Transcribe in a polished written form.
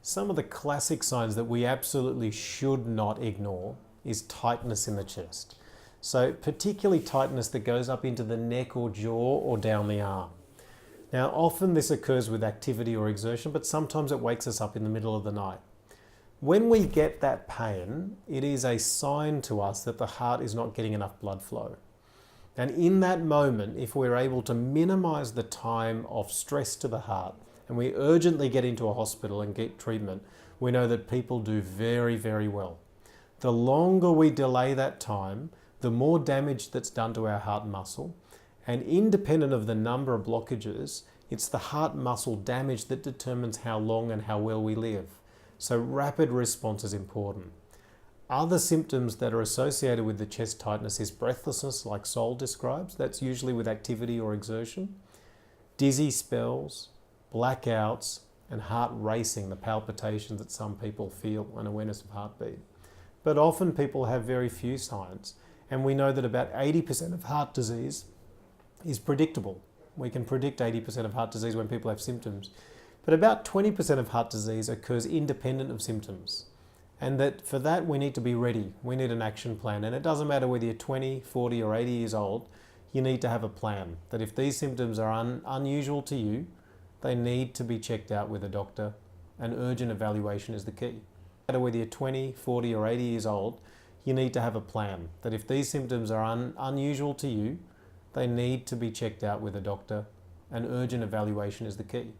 Some of the classic signs that we absolutely should not ignore is tightness in the chest. So particularly tightness that goes up into the neck or jaw or down the arm. Now often this occurs with activity or exertion, but sometimes it wakes us up in the middle of the night. When we get that pain, it is a sign to us that the heart is not getting enough blood flow. And in that moment, if we're able to minimize the time of stress to the heart, and we urgently get into a hospital and get treatment, we know that people do very, very well. The longer we delay that time, the more damage that's done to our heart muscle. And independent of the number of blockages, it's the heart muscle damage that determines how long and how well we live. So rapid response is important. Other symptoms that are associated with the chest tightness is breathlessness, like Sol describes. That's usually with activity or exertion. Dizzy spells, blackouts, and heart racing, the palpitations that some people feel, and awareness of heartbeat. But often people have very few signs, and we know that about 80% of heart disease is predictable. We can predict 80% of heart disease when people have symptoms. But about 20% of heart disease occurs independent of symptoms. And that for that we need to be ready. We need an action plan. And it doesn't matter whether you're 20, 40 or 80 years old, you need to have a plan. That if these symptoms are unusual to you, they need to be checked out with a doctor. An urgent evaluation is the key. No matter whether you're 20, 40 or 80 years old, you need to have a plan. That if these symptoms are unusual to you, they need to be checked out with a doctor. An urgent evaluation is the key.